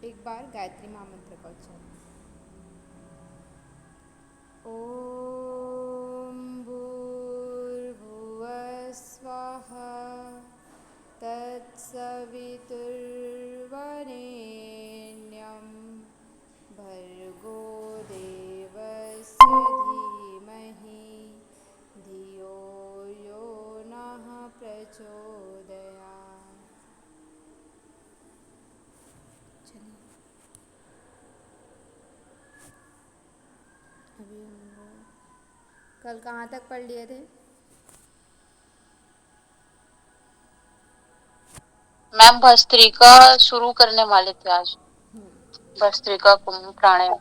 एक बार गायत्री महामंत्र का उच्चारण। ओम भूर्भुवः स्वः तत्सवितुर्वरेण्यं भर्गो देवस्य धीमहि धियो यो नः प्रचोदयात्। चलिए अभी हम लोग कल कहाँ तक पढ़ लिए थे? मैम भस्त्रिका शुरू करने वाले थे आज। भस्त्रिका प्राणायाम।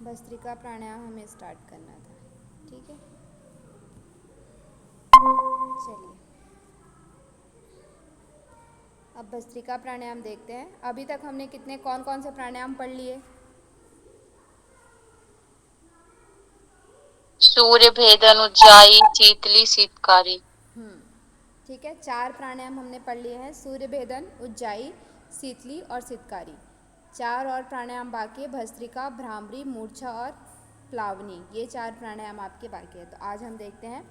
भस्त्रिका प्राणायाम हमें स्टार्ट करना था, ठीक है। चलिए अब भस्त्रिका प्राणायाम देखते हैं। अभी तक हमने कितने कौन कौन से प्राणायाम पढ़ लिए? सूर्य भेदन, उज्जाई, शीतली, शीतकारी। ठीक है, 4 प्राणायाम हमने पढ़ लिए हैं। सूर्य भेदन, उज्जाई, शीतली और शीतकारी। 4 और प्राणायाम बाकी है, भस्त्रिका, भ्रामरी, मूर्छा और प्लावनी। ये 4 प्राणायाम आपके बाकी है। तो आज हम देखते हैं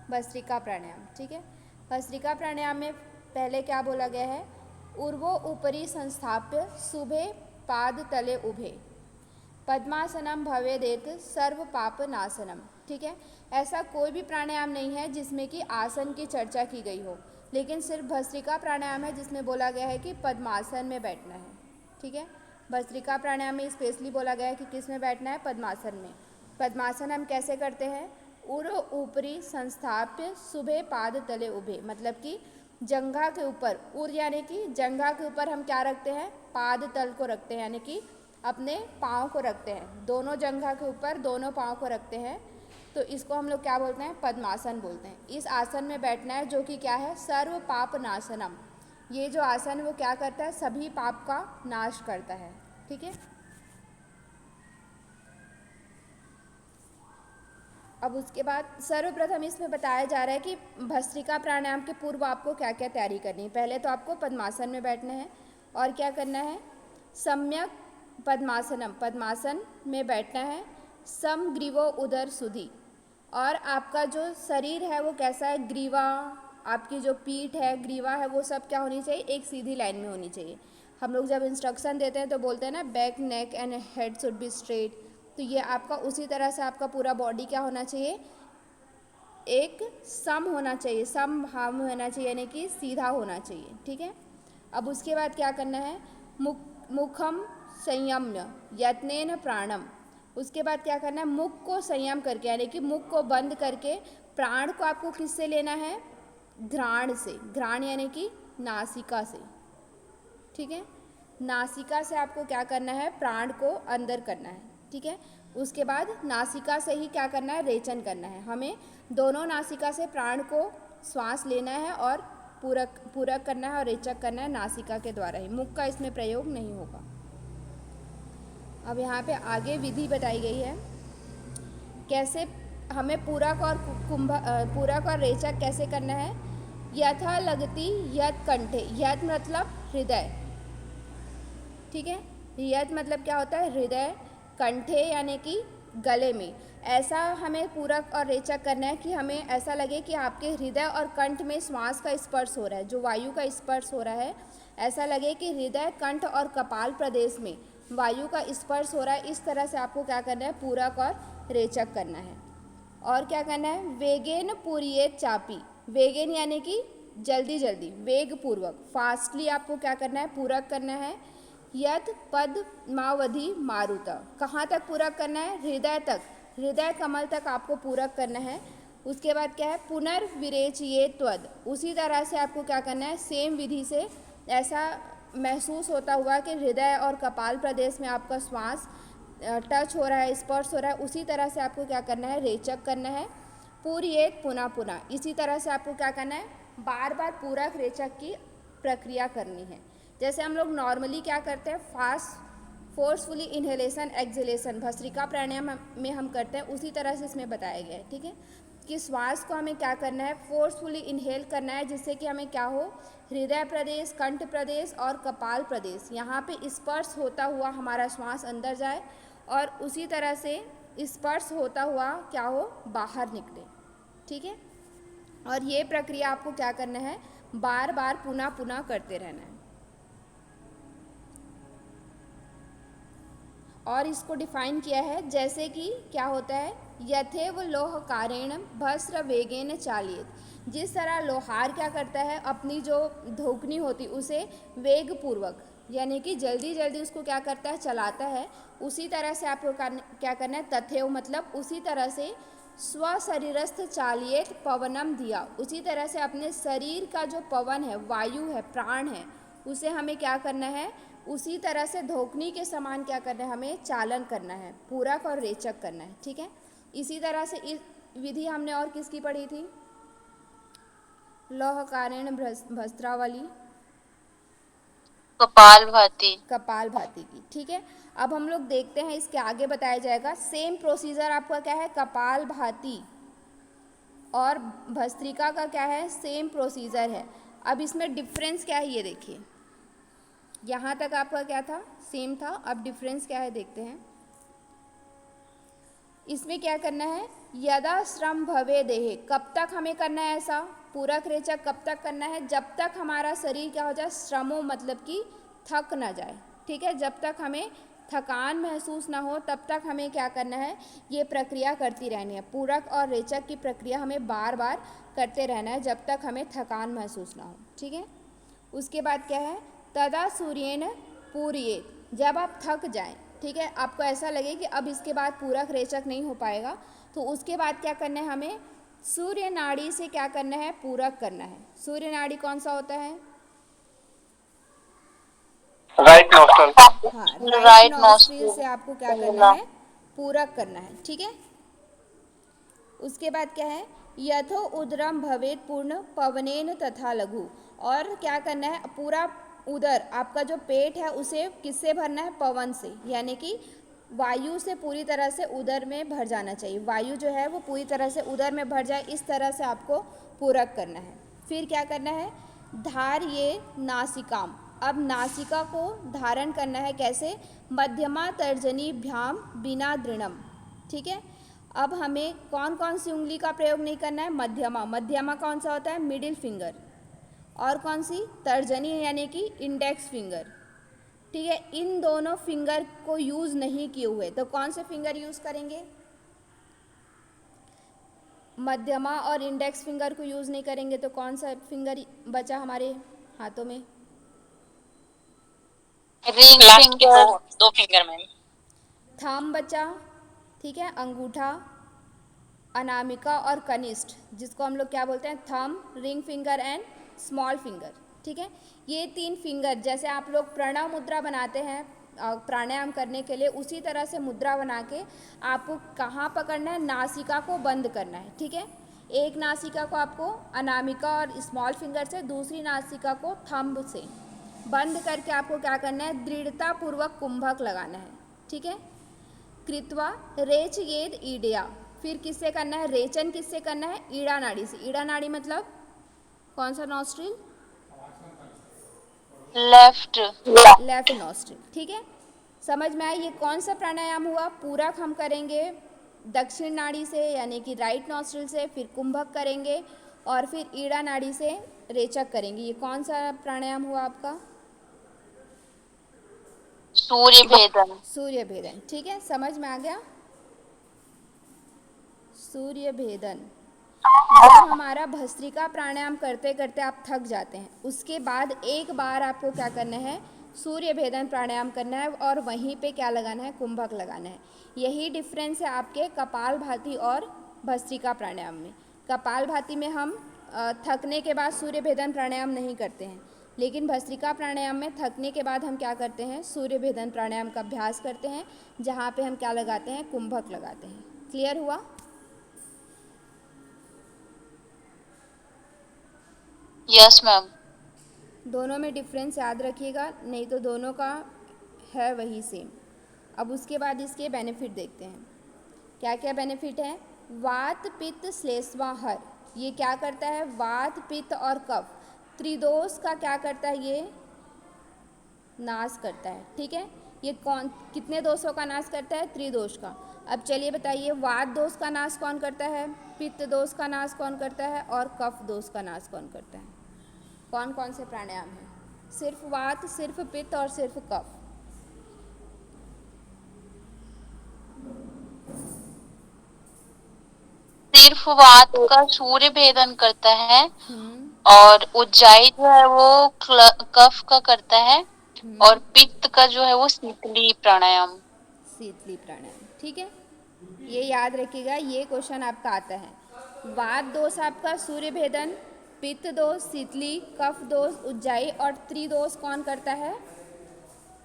भस्त्रिका प्राणायाम, ठीक है। भस्त्रिका प्राणायाम में पहले क्या बोला गया है? ऊर्वो ऊपरी संस्थाप्य शुभे पाद तले उभे पद्मासनम भवेदेत सर्व पाप नाशनम। ठीक है, ऐसा कोई भी प्राणायाम नहीं है जिसमें कि आसन की चर्चा की गई हो, लेकिन सिर्फ भस्त्रिका प्राणायाम है जिसमें बोला गया है कि पद्मासन में बैठना है। ठीक है, भस्त्रिका प्राणायाम में स्पेशली बोला गया है कि किस में बैठना है? पद्मासन में। पद्मासन हम कैसे करते हैं? उर ऊपरी संस्थाप्य शुभे पाद तले उभे, मतलब कि जंघा के ऊपर, उर यानी कि जंघा के ऊपर हम क्या रखते हैं? पाद तल को रखते हैं, यानी कि अपने पाँव को रखते हैं। दोनों जंघा के ऊपर दोनों पाँव को रखते हैं, तो इसको हम लोग क्या बोलते हैं? पद्मासन बोलते हैं। इस आसन में बैठना है जो कि क्या है? सर्व पाप नाशनम। ये जो आसन है वो क्या करता है? सभी पाप का नाश करता है। ठीक है, अब उसके बाद सर्वप्रथम इसमें बताया जा रहा है कि भस्त्रिका प्राणायाम के पूर्व आपको क्या क्या तैयारी करनी है। पहले तो आपको पद्मासन में बैठना है और क्या करना है? सम्यक पद्मासनम, पद्मासन में बैठना है। समग्रीवो उदर सुधि, और आपका जो शरीर है वो कैसा है? ग्रीवा, आपकी जो पीठ है, ग्रीवा है, वो सब क्या होनी चाहिए? एक सीधी लाइन में होनी चाहिए। हम लोग जब इंस्ट्रक्शन देते हैं तो बोलते हैं ना, back, neck and head should be straight. तो ये आपका उसी तरह से आपका पूरा बॉडी क्या होना चाहिए? एक सम होना चाहिए, सम भाव में होना चाहिए, यानी कि सीधा होना चाहिए। ठीक है, अब उसके बाद क्या करना है? मुखम संयम्य यत्नेन प्राणम। उसके बाद क्या करना है? मुख को संयम करके, यानी कि मुख को बंद करके प्राण को आपको किससे लेना है? घ्राण से। घ्राण यानी कि नासिका से। ठीक है, नासिका से आपको क्या करना है? प्राण को अंदर करना है। ठीक है, उसके बाद नासिका से ही क्या करना है? रेचन करना है। हमें दोनों नासिका से प्राण को श्वास लेना है और पूरक करना है और रेचक करना है नासिका के द्वारा ही। मुख का इसमें प्रयोग नहीं होगा। अब यहाँ पे आगे विधि बताई गई है कैसे हमें पूरक और पूरक और रेचक कैसे करना है। यथा लगती यत कंठे, यत मतलब हृदय। ठीक है, यत मतलब क्या होता है? हृदय। कंठे यानी कि गले में। ऐसा हमें पूरक और रेचक करना है कि हमें ऐसा लगे कि आपके हृदय और कंठ में श्वास का स्पर्श हो रहा है, जो वायु का स्पर्श हो रहा है। ऐसा लगे कि हृदय, कंठ और कपाल प्रदेश में वायु का स्पर्श हो रहा है। इस तरह से आपको क्या करना है? पूरक और रेचक करना है। और क्या करना है? वेगेन पूरियेत चापी। वेगेन यानी कि जल्दी जल्दी, वेग पूर्वक, फास्टली आपको क्या करना है? पूरक करना है। यत पद मावधि मारुता, कहाँ तक पूरक करना है? हृदय तक, हृदय कमल तक आपको पूरक करना है। उसके बाद क्या है? पुनर्विरेचये त्वद, उसी तरह से आपको क्या करना है? सेम विधि से, ऐसा महसूस होता हुआ कि हृदय और कपाल प्रदेश में आपका श्वास टच हो रहा है, स्पर्श हो रहा है, उसी तरह से आपको क्या करना है? रेचक करना है। पूरियेत पुनः पुनः, इसी तरह से आपको क्या करना है? बार बार पूरक रेचक की प्रक्रिया करनी है। जैसे हम लोग नॉर्मली क्या करते हैं? Fast forcefully inhalation exhalation Bhastrika pranayama में हम करते हैं, उसी तरह से इसमें बताया गया है। ठीक है, कि श्वास को हमें क्या करना है, फोर्सफुली इनहेल करना है, जिससे कि हमें क्या हो, हृदय प्रदेश, कंठ प्रदेश और कपाल प्रदेश यहाँ पे स्पर्श होता हुआ हमारा श्वास अंदर जाए और उसी तरह से स्पर्श होता हुआ क्या हो, बाहर निकले। ठीक है, और ये प्रक्रिया आपको क्या करना है, बार बार पुनः पुनः करते रहना है। और इसको डिफाइन किया है जैसे कि क्या होता है, यथेव लोह कारेण भस्र वेगेन चालियत, जिस तरह लोहार क्या करता है, अपनी जो धोकनी होती उसे वेग पूर्वक यानी कि जल्दी जल्दी उसको क्या करता है, चलाता है, उसी तरह से आपको क्या करना है, तथेव मतलब उसी तरह से स्वशरीरस्थ चालियत पवनम दिया, उसी तरह से अपने शरीर का जो पवन है, वायु है, प्राण है, उसे हमें क्या करना है, उसी तरह से धोकनी के समान क्या करना है, हमें चालन करना है, पूरक और रेचक करना है। ठीक है, इसी तरह से इस विधि हमने और किसकी पढ़ी थी, लौह कारेण भस्त्रा वाली, कपालभाति। कपालभाति की। ठीक है, अब हम लोग देखते हैं इसके आगे बताया जाएगा, सेम प्रोसीजर आपका क्या है, कपालभाति और भस्त्रिका का क्या है, सेम प्रोसीजर है। अब इसमें डिफरेंस क्या है ये देखिए, यहाँ तक आपका क्या था, सेम था, अब डिफरेंस क्या है देखते हैं। इसमें क्या करना है, यदा श्रम भवे देहे, कब तक हमें करना है ऐसा, पूरक रेचक कब तक करना है, जब तक हमारा शरीर क्या हो जाए, श्रमो मतलब कि थक ना जाए। ठीक है, जब तक हमें थकान महसूस ना हो तब तक हमें क्या करना है, ये प्रक्रिया करती रहनी है। पूरक और रेचक की प्रक्रिया हमें बार बार करते रहना है जब तक हमें थकान महसूस ना हो। ठीक है, उसके बाद क्या है, तदा सूर्येन पूर्येत, जब आप थक जाएं, ठीक है, आपको ऐसा लगे कि अब इसके बाद पूरक रेचक नहीं हो पाएगा, तो उसके बाद क्या करना है, हमें सूर्य नाड़ी से क्या करना है, पूरक करना है। सूर्य नाड़ी कौन सा होता है, राइट नोस्टल। हाँ, राइट नॉस्ट्रिल से आपको क्या करना है, पूरक करना है। ठीक है, उसके बाद क्या है, यथो उदरम भवेत पूर्ण पवनेन तथा लघु, और क्या करना है, पूरा उदर आपका जो पेट है उसे किससे भरना है, पवन से, यानी कि वायु से पूरी तरह से उदर में भर जाना चाहिए, वायु जो है वो पूरी तरह से उदर में भर जाए, इस तरह से आपको पूरक करना है। फिर क्या करना है, धार्ये नासिकाम, अब नासिका को धारण करना है, कैसे, मध्यमा तर्जनी भ्याम बिना दृढ़म। ठीक है, अब हमें कौन कौन सी उंगली का प्रयोग नहीं करना है, मध्यमा, मध्यमा कौन सा होता है, मिडिल फिंगर, और कौन सी, तर्जनी यानी कि इंडेक्स फिंगर। ठीक है, इन दोनों फिंगर को यूज़ नहीं किए हुए, तो कौन से फिंगर यूज़ करेंगे, मध्यमा और इंडेक्स फिंगर को यूज़ नहीं करेंगे, तो कौन सा फिंगर बचा हमारे हाथों में, रिंग फिंगर, दो फिंगर में थंब बचा। ठीक है, अंगूठा, अनामिका और कनिष्ठ, जिसको हम लोग क्या बोलते हैं, thumb, ring finger and small finger. ठीक है, ये तीन फिंगर, जैसे आप लोग प्रणव मुद्रा बनाते हैं प्राणायाम करने के लिए, उसी तरह से मुद्रा बना के आपको कहाँ पकड़ना है, नासिका को बंद करना है। ठीक है, एक नासिका को आपको अनामिका और स्मॉल फिंगर से, दूसरी नासिका को थंब से बंद करके आपको क्या करना है, दृढ़ता पूर्वक कुंभक लगाना है। ठीक है, कृत्वा रेच येद ईडिया, फिर किससे करना है, रेचन किससे करना है, ईड़ा नाड़ी से। ईड़ा नाड़ी मतलब कौन सा नॉस्ट्रिल, लेफ्ट। Left nostril. ठीक है, समझ में आया, ये कौन सा प्राणायाम हुआ, पूरक हम करेंगे दक्षिण नाड़ी से यानी कि राइट नॉस्ट्रिल से, फिर कुंभक करेंगे और फिर ईड़ा नाड़ी से रेचक करेंगे। ये कौन सा प्राणायाम हुआ आपका, सूर्य भेदन। सूर्य भेदन। ठीक है, समझ में आ गया, सूर्य भेदन। जब हमारा भस्त्रिका प्राणायाम करते करते आप थक जाते हैं, उसके बाद एक बार आपको क्या करना है, सूर्य भेदन प्राणायाम करना है और वहीं पे क्या लगाना है, कुंभक लगाना है। यही डिफरेंस है आपके कपालभाति और भस्त्रिका प्राणायाम में। कपालभाति में हम थकने के बाद सूर्य भेदन प्राणायाम नहीं करते हैं, लेकिन भस्त्रिका प्राणायाम में थकने के बाद हम क्या करते हैं, सूर्य भेदन प्राणायाम का अभ्यास करते हैं, जहाँ पे हम क्या लगाते हैं, कुंभक लगाते हैं। क्लियर हुआ, यस मैम। दोनों में डिफरेंस याद रखिएगा, नहीं तो दोनों का है वही सेम। अब उसके बाद इसके बेनिफिट देखते हैं, क्या क्या बेनिफिट है। वात पित्त श्लेष्माहर, ये क्या करता है? वात पित्त और कफ त्रिदोष का क्या करता है? ये नाश करता है। ठीक है, ये कौन कितने दोषों का नाश करता है? त्रिदोष का। अब चलिए बताइए, वात दोष का नाश कौन करता है? पित्त दोष का नाश कौन करता है? और कफ दोष का नाश कौन करता है? कौन कौन से प्राणायाम हैं? सिर्फ वात, सिर्फ पित्त और सिर्फ कफ। सिर्फ वात का सूर्य भेदन करता है, हम्म और उज्जाई जो है वो कफ का करता है, और पित्त का जो है वो शीतली प्राणायाम। शीतली प्राणायाम। ठीक है, ये याद रखिएगा, ये क्वेश्चन आपका आता है। वात दोष आपका सूर्य भेदन, पित्त दोष शीतली, कफ दोष उज्जाई, और त्रिदोष कौन करता है?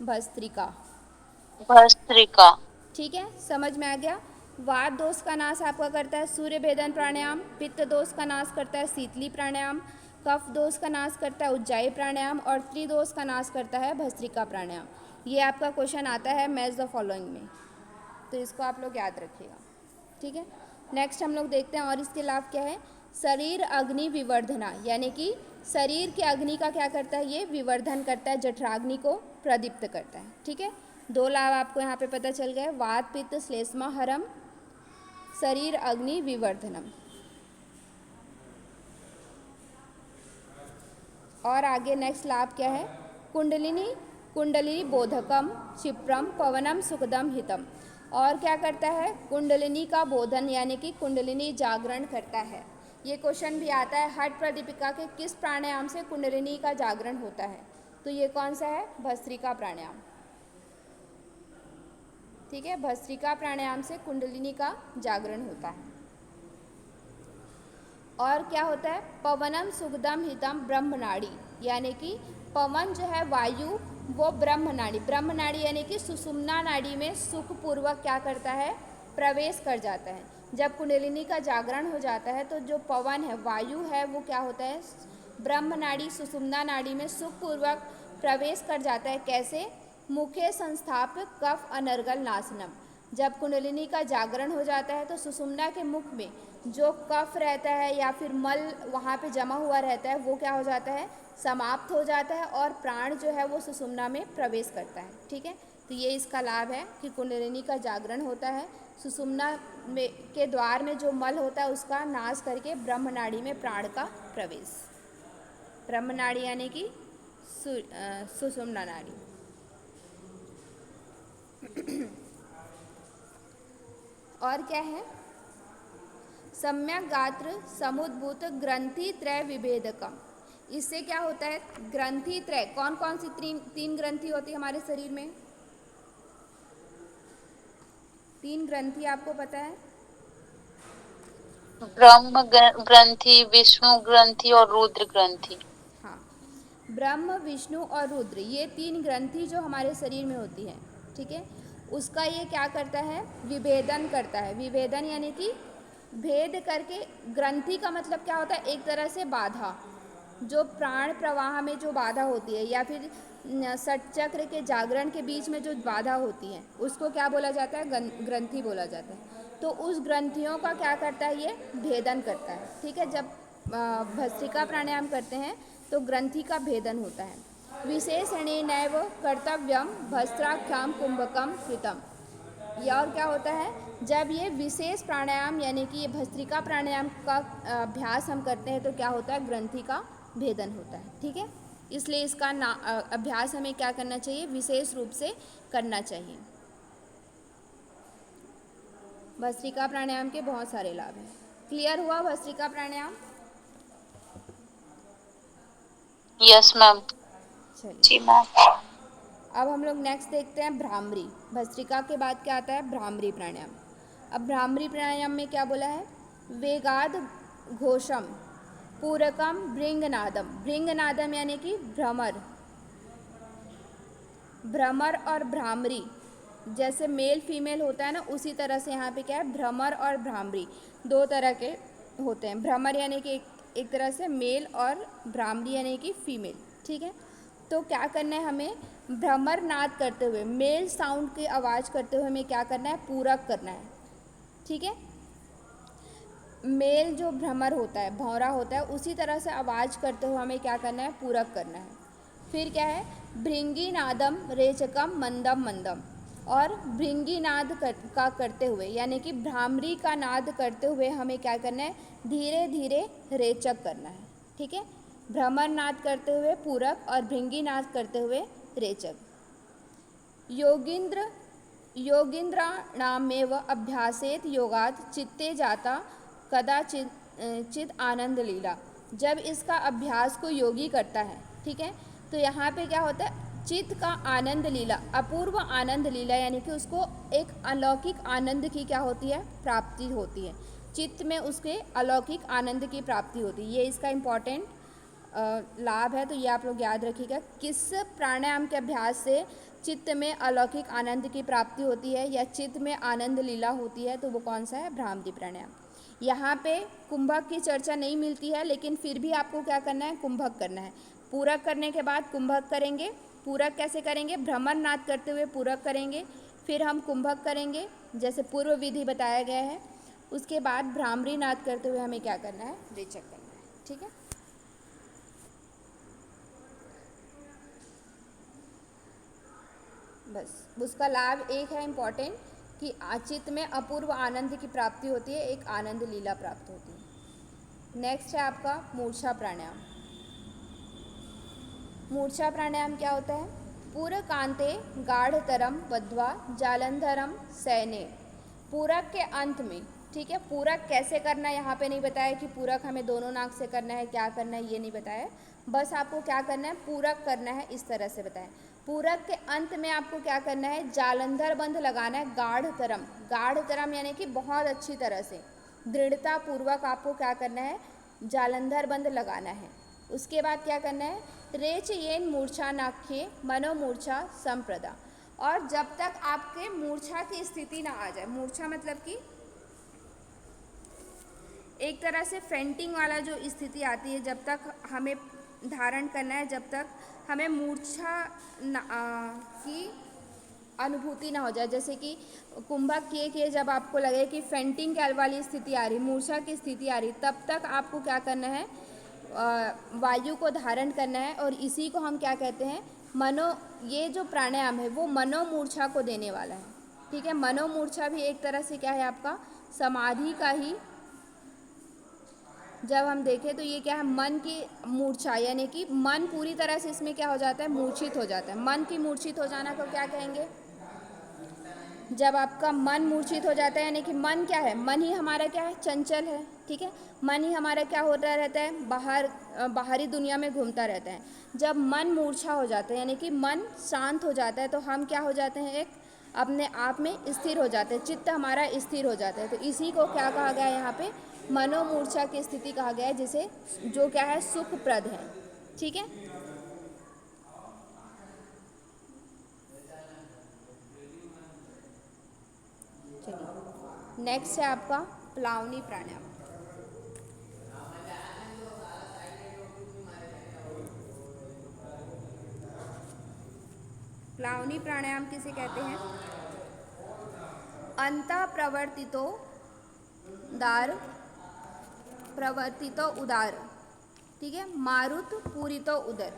भस्त्रिका। भस्त्रिका। ठीक है, समझ में आ गया। वात दोष का नाश आपका करता है सूर्य भेदन प्राणायाम, पित्त दोष का नाश करता है शीतली प्राणायाम, कफ दोष का नाश करता है उज्जाई प्राणायाम, और त्रिदोष का नाश करता है भस्त्रिका प्राणायाम। ये आपका क्वेश्चन आता है मैच द फॉलोइंग में, तो इसको आप लोग याद रखिएगा। ठीक है, नेक्स्ट हम लोग देखते हैं और इसके लाभ क्या है। शरीर अग्नि विवर्धना, यानी कि शरीर के अग्नि का क्या करता है? ये विवर्धन करता है, जठराग्नि को प्रदीप्त करता है। ठीक है, दो लाभ आपको यहाँ पे पता चल गए, वात पित्त श्लेष्माहरम, शरीर अग्नि विवर्धनम। और आगे नेक्स्ट लाभ क्या है? कुंडलिनी कुंडलिनी बोधकम क्षिप्रम पवनम सुखदम हितम। और क्या करता है? कुंडलिनी का बोधन, यानी कि कुंडलिनी जागरण करता है। ये क्वेश्चन भी आता है, हठ प्रदीपिका के किस प्राणायाम से कुंडलिनी का जागरण होता है? तो ये कौन सा है? भस्त्रिका प्राणायाम। ठीक है, भस्त्रिका प्राणायाम से कुंडलिनी का जागरण होता है। और क्या होता है? पवनम सुखदम हितम ब्रह्मनाड़ी, यानी कि पवन जो है वायु, वो ब्रह्मनाड़ी, ब्रह्मनाड़ी यानी कि सुषुम्ना नाड़ी में सुखपूर्वक क्या करता है? प्रवेश कर जाता है। जब कुंडलिनी का जागरण हो जाता है तो जो पवन है, वायु है, वो क्या होता है? ब्रह्मनाड़ी सुषुम्ना नाड़ी में सुखपूर्वक प्रवेश कर जाता है। कैसे? मुखे संस्थापित कफ अनर्गल नाशनम। जब कुंडलिनी का जागरण हो जाता है तो सुषुम्ना के मुख में जो कफ रहता है या फिर मल वहाँ पे जमा हुआ रहता है, वो क्या हो जाता है? समाप्त हो जाता है, और प्राण जो है वो सुषुम्ना में प्रवेश करता है। ठीक है, तो ये इसका लाभ है कि कुंडलिनी का जागरण होता है, सुषुम्ना में के द्वार में जो मल होता है उसका नाश करके ब्रह्मनाड़ी में प्राण का प्रवेश। ब्रह्मनाड़ी यानी कि सुषुम्ना नाड़ी। और क्या है? सम्यक गात्र समुद्भूत ग्रंथि त्रय विभेदकम। इससे क्या होता है? ग्रंथि त्रय, कौन कौन सी तीन ग्रंथि होती है हमारे शरीर में? तीन ग्रंथि आपको पता है? ब्रह्म ग्रंथि, विष्णु ग्रंथि और रुद्र ग्रंथि। हाँ, ब्रह्म विष्णु और रुद्र, ये तीन ग्रंथि जो हमारे शरीर में होती है। ठीक है, उसका ये क्या करता है? विभेदन करता है। विभेदन यानी कि भेद करके। ग्रंथि का मतलब क्या होता है? एक तरह से बाधा, जो प्राण प्रवाह में जो बाधा होती है, या फिर षटचक्र के जागरण के बीच में जो बाधा होती है, उसको क्या बोला जाता है? ग्रंथि बोला जाता है। तो उस ग्रंथियों का क्या करता है? ये भेदन करता है। ठीक है, जब भस्त्रिका प्राणायाम करते हैं तो ग्रंथि का भेदन होता है। विशेषणेनैव कर्तव्यम भस्त्राख्याम कुंभकम कृतम। ये और क्या होता है? जब ये विशेष प्राणायाम यानी कि ये भस्त्रिका प्राणायाम का अभ्यास हम करते हैं तो क्या होता है? ग्रंथि का भेदन होता है। ठीक है, इसलिए इसका अभ्यास हमें क्या करना चाहिए? विशेष रूप से करना चाहिए। भस्त्रिका प्राणायाम के बहुत सारे लाभ हैं। क्लियर हुआ भस्त्रिका प्राणायाम? Yes ma'am. चलिए, जी मैम। अब हम लोग नेक्स्ट देखते हैं भ्रामरी। भस्त्रिका के बाद क्या आता है? भ्रामरी प्राणायाम। अब भ्रामरी प्राणायाम में क्या बोला है? वेगाद घोषम पूरकम भृंगनादम। भृंगनादम यानी कि भ्रमर। भ्रमर और भ्रामरी, जैसे मेल फीमेल होता है ना, उसी तरह से यहाँ पे क्या है? भ्रमर और भ्रामरी दो तरह के होते हैं। भ्रमर यानी कि एक तरह से मेल, और भ्रामरी यानी कि फीमेल। ठीक है, तो क्या करना है हमें? भ्रमर नाद करते हुए, मेल साउंड की आवाज़ करते हुए हमें क्या करना है? पूरक करना है। ठीक है, मेल जो भ्रमर होता है, भौरा होता है, उसी तरह से आवाज़ करते हुए हमें क्या करना है, पूरक करना है। फिर क्या है, भृंगी नादम रेचकम मंदम मंदम, और भृंगी नाद का करते हुए यानी कि भ्रामरी का नाद करते हुए हमें क्या करना है, धीरे धीरे रेचक करना है। ठीक है, भ्रमर नाद करते हुए पूरक और भृंगी नाद करते हुए रेचक। योगींद्राणामेव अभ्यासेत योगात चित्ते जाता कदाचित चित आनंद लीला। जब इसका अभ्यास को योगी करता है, ठीक है, तो यहाँ पे क्या होता है, चित्त का आनंद लीला, अपूर्व आनंद लीला, यानी कि उसको एक अलौकिक आनंद की क्या होती है, प्राप्ति होती है। चित्त में उसके अलौकिक आनंद की प्राप्ति होती है। ये इसका इम्पॉर्टेंट लाभ है, तो ये आप लोग याद रखिएगा। किस प्राणायाम के अभ्यास से चित्त में अलौकिक आनंद की प्राप्ति होती है या चित्त में आनंद लीला होती है, तो वो कौन सा है, भ्रामरी प्राणायाम। यहाँ पे कुंभक की चर्चा नहीं मिलती है, लेकिन फिर भी आपको क्या करना है, कुंभक करना है। पूरक करने के बाद कुंभक करेंगे। पूरक कैसे करेंगे, भ्रमर नाद करते हुए पूरक करेंगे, फिर हम कुंभक करेंगे जैसे पूर्व विधि बताया गया है। उसके बाद भ्रामरी नाद करते हुए हमें क्या करना है, रेचक करना है। ठीक है, बस उसका लाभ एक है इम्पॉर्टेंट कि चित्त में अपूर्व आनंद की प्राप्ति होती है, एक आनंद लीला प्राप्त होती है। नेक्स्ट है आपका मूर्छा प्राणायाम। मूर्छा प्राणायाम क्या होता है, पूरकांते गाढ़तरम बद्ध्वा जालंधरम सैने। पूरक के अंत में, ठीक है, पूरक कैसे करना है यहाँ पे नहीं बताया कि पूरक हमें दोनों नाक से करना है, क्या करना है ये नहीं बताया, बस आपको क्या करना है, पूरक करना है, इस तरह से बताएं। पूरक के अंत में आपको क्या करना है, जालंधर बंध लगाना है, गाढ़तरम। गाढ़तरम यानी कि बहुत अच्छी तरह से दृढ़ता पूर्वक आपको क्या करना है, जालंधर बंध लगाना है। उसके बाद क्या करना है, रेच येन मूर्छा नाख्ये मनोमूर्छा संप्रदा। और जब तक आपके मूर्छा की स्थिति ना आ जाए, मूर्छा मतलब कि एक तरह से फेंटिंग वाला जो स्थिति आती है, जब तक हमें धारण करना है, जब तक हमें मूर्छा की अनुभूति ना हो जाए। जैसे कि कुंभक किए जब आपको लगे कि फेंटिंग वाली स्थिति आ रही, मूर्छा की स्थिति आ रही, तब तक आपको क्या करना है, वायु को धारण करना है। और इसी को हम क्या कहते हैं, ये जो प्राणायाम है वो मनोमूर्छा को देने वाला है। ठीक है, मनोमूर्छा भी एक तरह से क्या है, आपका समाधि का ही, जब हम देखें तो ये क्या है, मन की मूर्छा, यानी कि मन पूरी तरह से इसमें क्या हो जाता है, मूर्छित हो जाता है। मन की मूर्छित हो जाना को क्या कहेंगे, जब आपका मन मूर्छित हो जाता है, यानी कि मन क्या है, मन ही हमारा क्या है, चंचल है। ठीक है, मन ही हमारा क्या होता रहता है, बाहरी दुनिया में घूमता रहता है। जब मन मूर्छा हो जाता है, यानी कि मन शांत हो जाता है, तो हम क्या हो जाते हैं, एक अपने आप में स्थिर हो जाते हैं, चित्त हमारा स्थिर हो जाता है। तो इसी को क्या कहा गया है, यहाँ पे मनोमूर्छा की स्थिति कहा गया है, जिसे जो क्या है, सुखप्रद है। ठीक है, चलिए नेक्स्ट है आपका प्लावनी प्राणायाम। प्लावनी प्राणायाम किसे कहते हैं, अंतः प्रवर्तितो उदार, ठीक है, मारुत पूरितो उदर।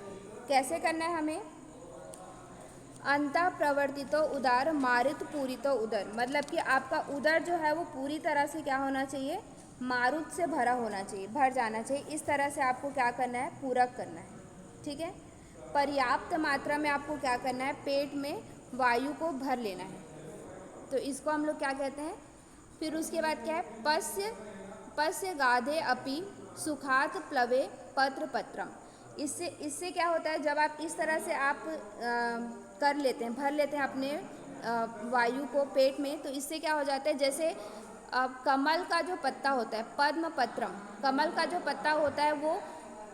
कैसे करना है हमें, अंतः प्रवर्तितो उदार मारुत पूरितो उदर, मतलब कि आपका उदर जो है वो पूरी तरह से क्या होना चाहिए, मारुत से भरा होना चाहिए, भर जाना चाहिए। इस तरह से आपको क्या करना है, पूरक करना है। ठीक है, पर्याप्त मात्रा में आपको क्या करना है, पेट में वायु को भर लेना है। तो इसको हम लोग क्या कहते हैं। फिर उसके बाद क्या है, पस्य गाधे अपि सुखात प्लवे पत्र पत्रम। इससे क्या होता है, जब आप इस तरह से आप कर लेते हैं, भर लेते हैं अपने वायु को पेट में, तो इससे क्या हो जाता है, जैसे कमल का जो पत्ता होता है, पद्म पत्रम, कमल का जो पत्ता होता है वो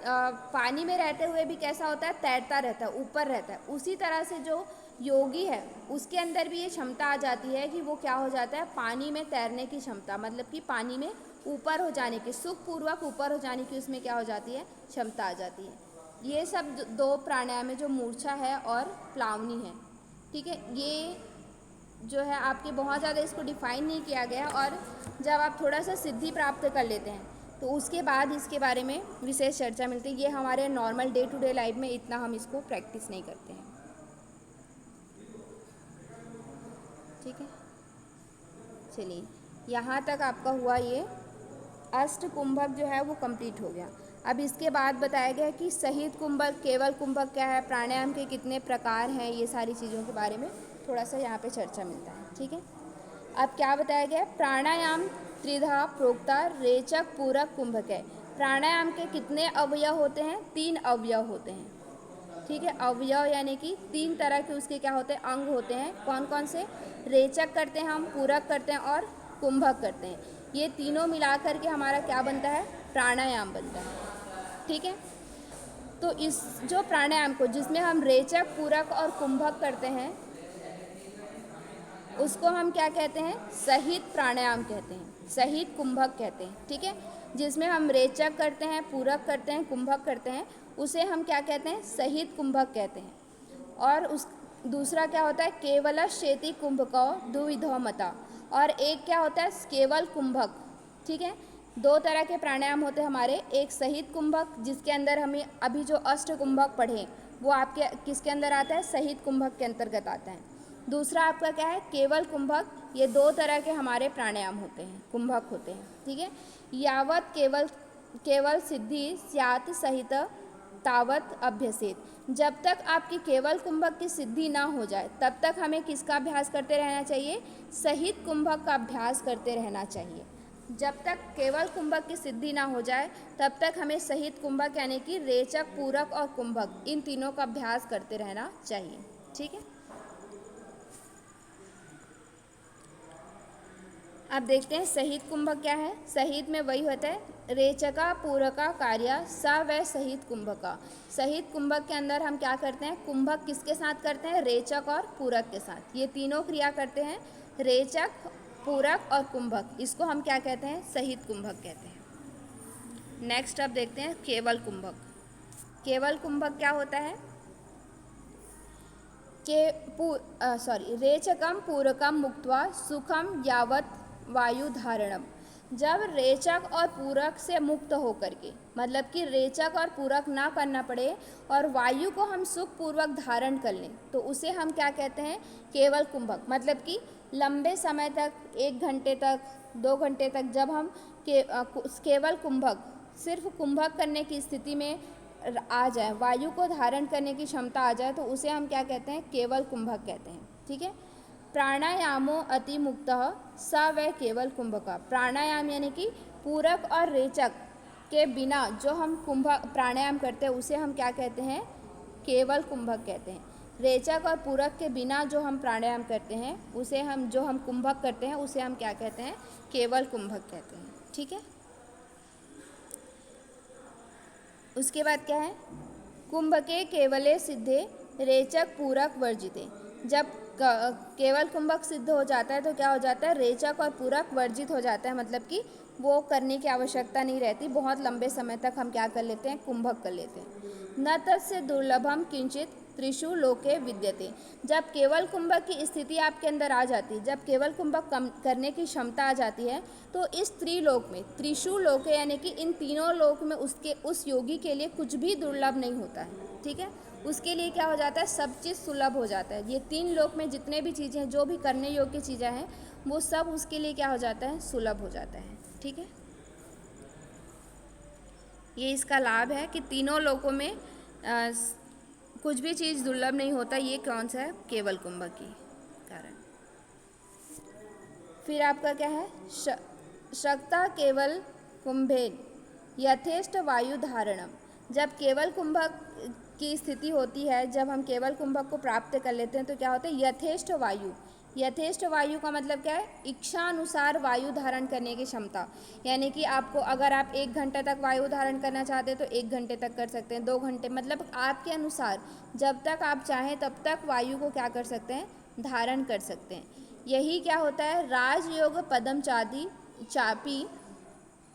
पानी में रहते हुए भी कैसा होता है, तैरता रहता है, ऊपर रहता है। उसी तरह से जो योगी है उसके अंदर भी ये क्षमता आ जाती है कि वो क्या हो जाता है, पानी में तैरने की क्षमता, मतलब कि पानी में ऊपर हो जाने की, सुखपूर्वक ऊपर हो जाने की उसमें क्या हो जाती है, क्षमता आ जाती है। ये सब दो प्राणायाम है, जो मूर्छा है और प्लावनी है। ठीक है, ये जो है आपके बहुत ज़्यादा इसको डिफ़ाइन नहीं किया गया, और जब आप थोड़ा सा सिद्धि प्राप्त कर लेते हैं तो उसके बाद इसके बारे में विशेष चर्चा मिलती है। ये हमारे normal day to day life में इतना हम इसको प्रैक्टिस नहीं करते हैं। ठीक है, चलिए यहाँ तक आपका हुआ, ये अष्ट कुंभक जो है वो कंप्लीट हो गया। अब इसके बाद बताया गया कि सहित कुंभक, केवल कुंभक क्या है, प्राणायाम के कितने प्रकार हैं, ये सारी चीज़ों के बारे में थोड़ा सा यहाँ पे चर्चा मिलता है। ठीक है, अब क्या बताया गया, प्राणायाम त्रिधा प्रोक्ता रेचक पूरक कुंभक है। प्राणायाम के कितने अवयव होते हैं, 3 अवयव होते हैं। ठीक है, अवयव यानी कि 3 तरह के उसके क्या होते हैं, अंग होते हैं। कौन कौन से, रेचक करते हैं हम, पूरक करते हैं और कुंभक करते हैं। ये तीनों मिला करके हमारा क्या बनता है, प्राणायाम बनता है। ठीक है, तो इस जो प्राणायाम को जिसमें हम रेचक, पूरक और कुंभक करते हैं उसको हम क्या कहते हैं, सहित प्राणायाम कहते हैं, सहित कुंभक कहते हैं। ठीक है, जिसमें हम रेचक करते हैं, पूरक करते हैं, कुंभक करते हैं, उसे हम क्या कहते हैं, सहित कुंभक कहते हैं। और उस दूसरा क्या होता है, केवल शेति कुंभको द्विविधो मता, और एक क्या होता है, केवल कुंभक। ठीक है, 2 तरह के प्राणायाम होते हैं हमारे, एक सहित कुंभक जिसके अंदर हमें अभी जो अष्ट कुंभक पढ़े वो आपके किसके अंदर आता है, सहित कुंभक के अंतर्गत आता है। दूसरा आपका क्या है, केवल कुंभक। ये 2 तरह के हमारे प्राणायाम होते हैं, कुंभक होते हैं। ठीक है, यावत केवल सिद्धि स्यात् सहित तावत अभ्यसेत। जब तक आपकी केवल कुंभक की सिद्धि ना हो जाए तब तक हमें किसका अभ्यास करते रहना चाहिए, सहित कुंभक का अभ्यास करते रहना चाहिए। जब तक केवल कुंभक की सिद्धि ना हो जाए तब तक हमें सहित कुंभक यानी कि रेचक, पूरक और कुंभक, इन तीनों का अभ्यास करते रहना चाहिए। ठीक है, अब देखते हैं सहित कुंभक क्या है। सहित में वही होता है, रेचका पूरका कार्य स व सहित कुंभका। सहित कुंभक के अंदर हम क्या करते हैं, कुंभक किसके साथ करते हैं, रेचक और पूरक के साथ। ये तीनों क्रिया करते हैं, रेचक, पूरक और कुंभक। इसको हम क्या कहते हैं, सहित कुंभक कहते हैं। नेक्स्ट अब देखते हैं केवल कुंभक। केवल कुंभक क्या होता है, रेचकम पूरकम मुक्त्वा सुखम यावत वायु धारणम। जब रेचक और पूरक से मुक्त होकर के, मतलब कि रेचक और पूरक ना करना पड़े और वायु को हम सुख पूर्वक धारण कर लें, तो उसे हम क्या कहते हैं, केवल कुंभक। मतलब कि लंबे समय तक, 1 घंटे तक, 2 घंटे तक जब हम केवल कुंभक, सिर्फ कुंभक करने की स्थिति में आ जाए, वायु को धारण करने की क्षमता आ जाए, तो उसे हम क्या कहते हैं, केवल कुंभक कहते हैं। ठीक है, प्राणायामो अति मुक्त स व केवल कुंभक। प्राणायाम यानी कि पूरक और रेचक के बिना जो हम कुंभक प्राणायाम करते हैं उसे हम क्या कहते हैं, केवल कुंभक कहते हैं। रेचक और पूरक के बिना जो हम प्राणायाम करते हैं उसे हम, जो हम कुंभक करते हैं उसे हम क्या कहते हैं, केवल कुंभक कहते हैं। ठीक है, उसके बाद क्या है, कुंभके केवले सिद्धे रेचक पूरक वर्जिते। जब केवल कुंभक सिद्ध हो जाता है तो क्या हो जाता है, रेचक और पूरक वर्जित हो जाता है। मतलब कि वो करने की आवश्यकता नहीं रहती, बहुत लंबे समय तक हम क्या कर लेते हैं, कुंभक कर लेते हैं। न तस्य दुर्लभम किंचित त्रिषु लोके विद्यते। जब केवल कुंभक की स्थिति आपके अंदर आ जाती है, जब केवल कुंभक करने की क्षमता आ जाती है, तो इस त्रिलोक में, त्रिषु लोके यानी कि इन तीनों लोक में उस योगी के लिए कुछ भी दुर्लभ नहीं होता है। ठीक है, उसके लिए क्या हो जाता है, सब चीज़ सुलभ हो जाता है। ये 3 लोक में जितने भी चीज़ें हैं, जो भी करने योग्य चीज़ें हैं, वो सब उसके लिए क्या हो जाता है, सुलभ हो जाता है। ठीक है, ये इसका लाभ है कि तीनों लोकों में कुछ भी चीज़ दुर्लभ नहीं होता। ये कौन सा है, केवल कुंभक की कारण। फिर आपका क्या है, शक्ता केवल कुंभेन यथेष्ट वायु धारणम। जब केवल कुंभक की स्थिति होती है, जब हम केवल कुंभक को प्राप्त कर लेते हैं तो क्या होता है, यथेष्ट वायु। यथेष्ट वायु का मतलब क्या है, इच्छा अनुसार वायु धारण करने की क्षमता। यानी कि आपको, अगर आप 1 घंटे तक वायु धारण करना चाहते हैं तो 1 घंटे तक कर सकते हैं, 2 घंटे, मतलब आपके अनुसार जब तक आप चाहें तब तक वायु को क्या कर सकते हैं, धारण कर सकते हैं। यही क्या होता है, राजयोग पदम चापी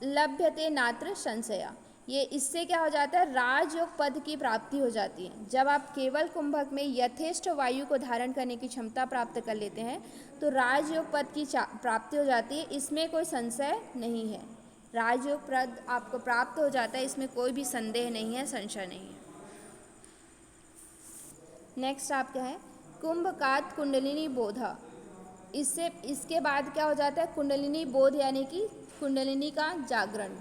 लभ्यते नात्र संशया। ये इससे क्या हो जाता है, राजयोग पद की प्राप्ति हो जाती है। जब आप केवल कुंभक में यथेष्ट वायु को धारण करने की क्षमता प्राप्त कर लेते हैं तो राजयोग पद की प्राप्ति हो जाती है, इसमें कोई संशय नहीं है। राजयोग पद आपको प्राप्त हो जाता है, इसमें कोई भी संदेह नहीं है, संशय नहीं है। नेक्स्ट आपका है कुंभकात कुंडलिनी बोध। इसके बाद क्या हो जाता है, कुंडलिनी बोध यानी कि कुंडलिनी का जागरण।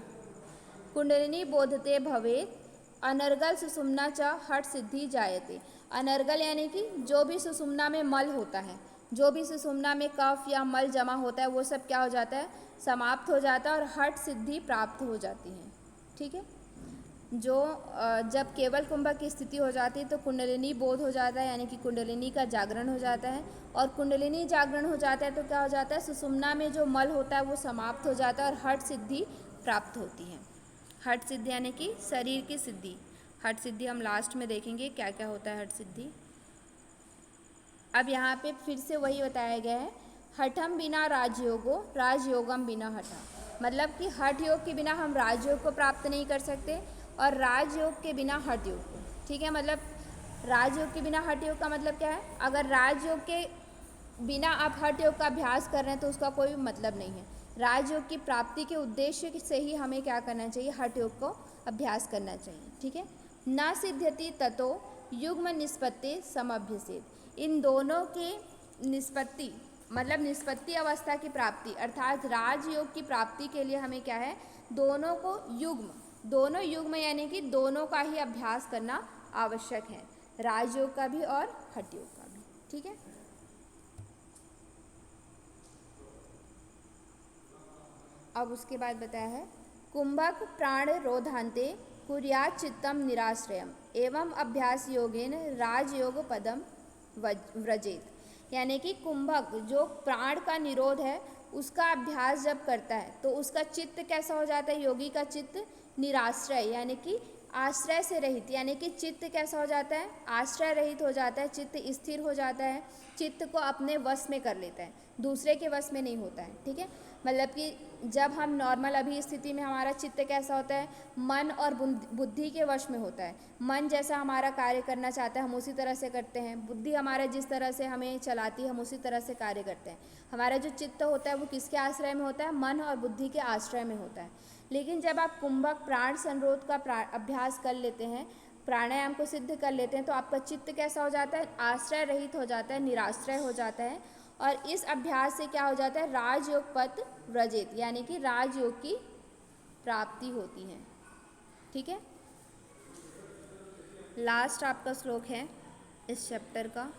कुंडलिनी बोधते भवेत अनर्गल सुषुम्ना च हठ सिद्धि जायते। अनर्गल यानी कि जो भी सुषुम्ना में मल होता है, जो भी सुषुम्ना में कफ या मल जमा होता है वो सब क्या हो जाता है, समाप्त हो जाता है और हठ सिद्धि प्राप्त हो जाती है। ठीक है, जो जब केवल कुंभक की स्थिति हो जाती है तो कुंडलिनी बोध हो जाता है, यानी कि कुंडलिनी का जागरण हो जाता है। और कुंडलिनी जागरण हो जाता है तो क्या हो जाता है, सुषुम्ना में जो मल होता है वो समाप्त हो जाता है और हठ सिद्धि प्राप्त होती है। हठ सिद्धि यानी कि शरीर की सिद्धि। हठ सिद्धि हम लास्ट में देखेंगे क्या क्या होता है हठ सिद्धि। अब यहाँ पे फिर से वही बताया गया है, हठम बिना राजयोगो राजयोगम बिना हठा। मतलब कि हठ योग के बिना हम राजयोग को प्राप्त नहीं कर सकते और राजयोग के बिना हठ योग को। ठीक है, मतलब राजयोग के बिना हठ योग का मतलब क्या है, अगर राजयोग के बिना आप हठ योग का अभ्यास कर रहे हैं तो उसका कोई मतलब नहीं है। राजयोग की प्राप्ति के उद्देश्य से ही हमें क्या करना चाहिए, हठ योग को अभ्यास करना चाहिए। ठीक है, न सिद्ध्यति ततो युग्म निष्पत्ति समभ्यसेत। इन दोनों के निष्पत्ति मतलब निष्पत्ति अवस्था की प्राप्ति अर्थात राजयोग की प्राप्ति के लिए हमें क्या है, दोनों को युग्म, दोनों युग्म यानी कि दोनों का ही अभ्यास करना आवश्यक है, राजयोग का भी और हठ योग का भी। ठीक है, अब उसके बाद बताया है कुंभक प्राण रोधांते कुर्यात चित्तम निराश्रयम एवं अभ्यास योगेन राजयोग पदम व्रजेत। यानी कि कुंभक जो प्राण का निरोध है उसका अभ्यास जब करता है तो उसका चित्त कैसा हो जाता है, योगी का चित्त निराश्रय यानी कि आश्रय से रहित, यानी कि चित्त कैसा हो जाता है, आश्रय रहित हो जाता है, चित्त स्थिर हो जाता है, चित्त को अपने वश में कर लेता है, दूसरे के वश में नहीं होता है। ठीक है, मतलब कि जब हम नॉर्मल अभी स्थिति में हमारा चित्त कैसा होता है, मन और बुद्धि के वश में होता है। मन जैसा हमारा कार्य करना चाहता है हम उसी तरह से करते हैं, बुद्धि हमारा जिस तरह से हमें चलाती है हम उसी तरह से कार्य करते हैं। हमारा जो चित्त होता है वो किसके आश्रय में होता है, मन और बुद्धि के आश्रय में होता है। लेकिन जब आप कुंभक प्राण संरोध का अभ्यास कर लेते हैं, प्राणायाम को सिद्ध कर लेते हैं तो आपका चित्त कैसा हो जाता है, आश्रय रहित हो जाता है, निराश्रय हो जाता है। और इस अभ्यास से क्या हो जाता है, राजयोग पद व्रजेत यानी कि राजयोग की प्राप्ति होती है। ठीक है, लास्ट आपका श्लोक है इस चैप्टर का,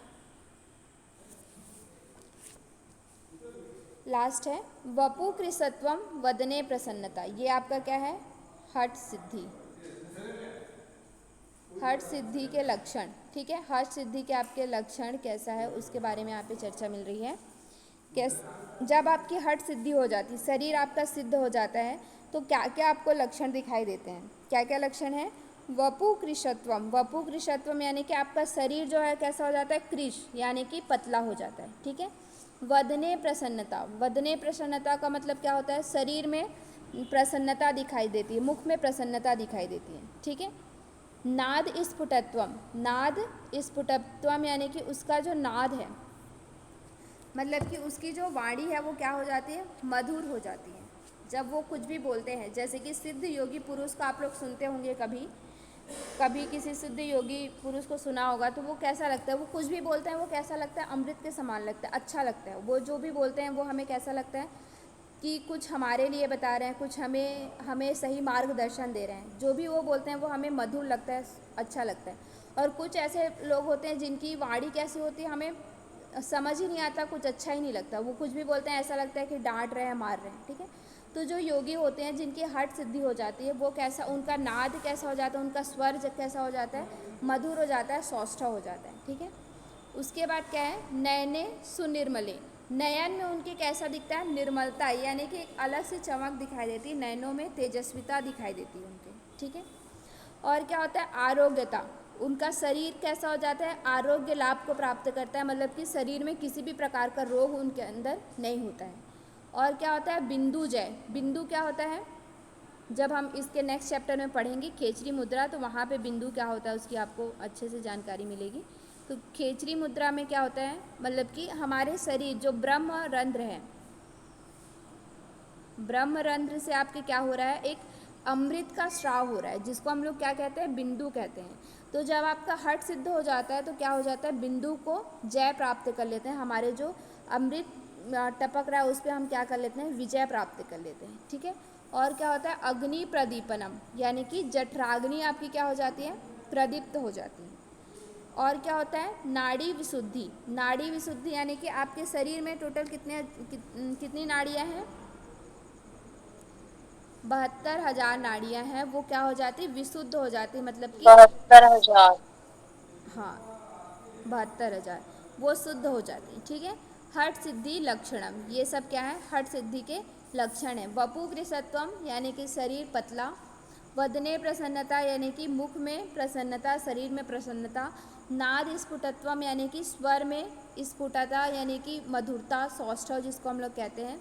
लास्ट है वपु कृशत्वम वदने प्रसन्नता। ये आपका क्या है, हठ सिद्धि, हठ सिद्धि के लक्षण। ठीक है, हठ सिद्धि के आपके लक्षण कैसा है उसके बारे में यहाँ पे चर्चा मिल रही है। जब आपकी हठ सिद्धि हो जाती, शरीर आपका सिद्ध हो जाता है तो क्या क्या आपको लक्षण दिखाई देते हैं, क्या क्या लक्षण है, वपु कृशत्वम। वपु कृशत्वम यानी कि आपका शरीर जो है कैसा हो जाता है, कृश यानी कि पतला हो जाता है। ठीक है, वदने प्रसन्नता, वदने प्रसन्नता का मतलब क्या होता है, शरीर में प्रसन्नता दिखाई देती है, मुख में प्रसन्नता दिखाई देती है। ठीक है, नाद स्फुटत्वम, नाद स्फुटत्वम यानी कि उसका जो नाद है मतलब कि उसकी जो वाणी है वो क्या हो जाती है, मधुर हो जाती है जब वो कुछ भी बोलते हैं। जैसे कि सिद्ध योगी पुरुष का आप लोग सुनते होंगे, कभी कभी किसी सिद्ध योगी पुरुष को सुना होगा तो वो कैसा लगता है, वो कुछ भी बोलते हैं वो कैसा लगता है, अमृत के समान लगता है, अच्छा लगता है। वो जो भी बोलते हैं वो हमें कैसा लगता है कि कुछ हमारे लिए बता रहे हैं, कुछ हमें सही मार्गदर्शन दे रहे हैं। जो भी वो बोलते हैं वो हमें मधुर लगता है, अच्छा लगता है। और कुछ ऐसे लोग होते हैं जिनकी वाणी कैसी होती है, हमें समझ ही नहीं आता, कुछ अच्छा ही नहीं लगता, वो कुछ भी बोलते हैं ऐसा लगता है कि डांट रहे हैं, मार रहे हैं। ठीक है, तो जो योगी होते हैं जिनकी हठ सिद्धि हो जाती है वो कैसा, उनका नाद कैसा हो जाता है, उनका स्वर कैसा हो जाता है, मधुर हो जाता है, सौष्ठव हो जाता है। ठीक है, उसके बाद क्या है, नयने सुनिर्मले, नयन में उनके कैसा दिखता है, निर्मलता यानी कि एक अलग सी चमक दिखाई देती है, नयनों में तेजस्विता दिखाई देती है उनके। ठीक है, और क्या होता है, आरोग्यता, उनका शरीर कैसा हो जाता है, आरोग्य लाभ को प्राप्त करता है, मतलब कि शरीर में किसी भी प्रकार का रोग उनके अंदर नहीं होता है। और क्या होता है, बिंदु जय, बिंदु क्या होता है, जब हम इसके नेक्स्ट चैप्टर में पढ़ेंगे खेचरी मुद्रा, तो वहाँ पे बिंदु क्या होता है उसकी आपको अच्छे से जानकारी मिलेगी। तो खेचरी मुद्रा में क्या होता है, मतलब कि हमारे शरीर जो ब्रह्म रंध्र है, ब्रह्म रंध्र से आपके क्या हो रहा है, एक अमृत का स्राव हो रहा है, जिसको हम लोग क्या कहते हैं, बिंदु कहते हैं। तो जब आपका हठ सिद्ध हो जाता है तो क्या हो जाता है, बिंदु को जय प्राप्त कर लेते हैं। हमारे जो अमृत टपक रहा है उस पर हम क्या कर लेते हैं, विजय प्राप्त कर लेते हैं। ठीक है। और क्या होता है, अग्नि प्रदीपनम, यानी कि जठराग्नि आपकी क्या हो जाती है, प्रदीप्त हो जाती है। और क्या होता है, नाड़ी विशुद्धि। नाड़ी विशुद्धि यानी कि आपके शरीर में टोटल कितनी नाड़ियाँ हैं, 72,000 नाड़ियाँ हैं, वो क्या हो जाती, विशुद्ध हो जाती, मतलब कि 72,000। हाँ 72,000 वो शुद्ध हो जाती है। ठीक है। हठ सिद्धि लक्षणम, ये सब क्या है, हठ सिद्धि के लक्षण है। वपु कृशत्वम यानी कि शरीर पतला, वदने प्रसन्नता यानी कि मुख में प्रसन्नता, शरीर में प्रसन्नता, नाद स्फुटत्वम यानी कि स्वर में स्फुटता यानी कि मधुरता, सौष्ठव जिसको हम लोग कहते हैं,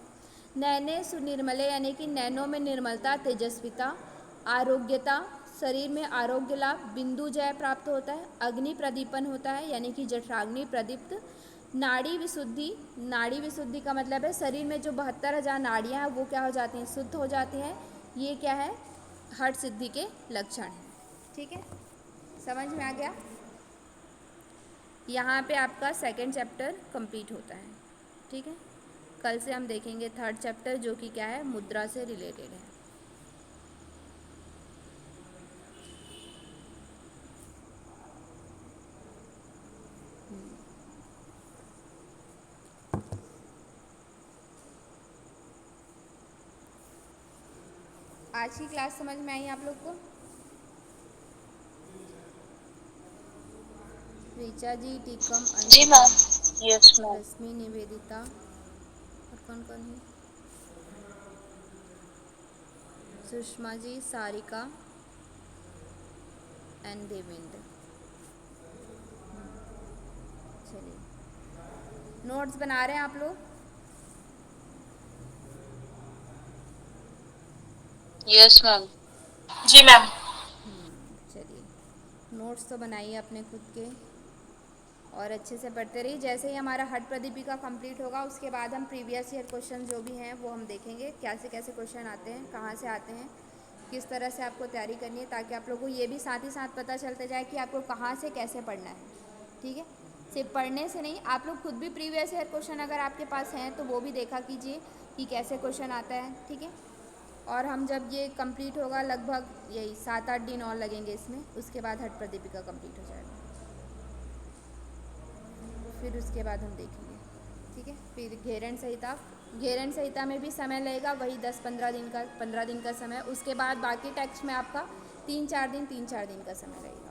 नैने सुनिर्मले यानी कि नैनों में निर्मलता, तेजस्विता, आरोग्यता, शरीर में आरोग्य लाभ, बिंदु जय प्राप्त होता है, अग्नि प्रदीपन होता है यानी कि जठराग्नि प्रदीप्त, नाड़ी विशुद्धि। नाड़ी विशुद्धि का मतलब है शरीर में जो 72,000 नाड़ियाँ हैं वो क्या हो जाती हैं, शुद्ध हो जाती हैं। ये क्या है, हठ सिद्धि के लक्षण हैं। ठीक है, समझ में आ गया। यहाँ पे आपका सेकंड चैप्टर कंप्लीट होता है। ठीक है, कल से हम देखेंगे थर्ड चैप्टर, जो कि क्या है, मुद्रा से रिलेटेड है। आज की क्लास समझ में आई आप लोग को? Richa ji, Tikam, ji Anshika, ma'am. Yes ma'am. Rashmi, Nivedita, और कौन कौन है, सुषमा जी, सारिका एंड देवेंद्र। चलिए, नोट्स बना रहे हैं आप लोग? Yes ma'am. जी मैम। चलिए, नोट्स तो बनाइए अपने खुद के और अच्छे से पढ़ते रहिए। जैसे ही हमारा हठ प्रदीपिका कंप्लीट होगा उसके बाद हम प्रीवियस ईयर क्वेश्चन जो भी हैं वो हम देखेंगे, कैसे कैसे क्वेश्चन आते हैं, कहाँ से आते हैं, किस तरह से आपको तैयारी करनी है, ताकि आप लोगों को ये भी साथ ही साथ पता चलते जाए कि आपको कहाँ से कैसे पढ़ना है। ठीक है, सिर्फ पढ़ने से नहीं, आप लोग खुद भी प्रीवियस ईयर क्वेश्चन अगर आपके पास हैं तो वो भी देखा कीजिए कि कैसे क्वेश्चन आता है। ठीक है, और हम जब ये कंप्लीट होगा, लगभग यही 7-8 दिन और लगेंगे इसमें, उसके बाद हठ प्रदीपिका कंप्लीट हो जाएगा, फिर उसके बाद हम देखेंगे। ठीक है, फिर घेरण संहिता, घेरण संहिता में भी समय लगेगा, वही 10-15 दिन का, 15 दिन का समय। उसके बाद बाकी टेक्स्ट में आपका 3-4 दिन का समय लगेगा।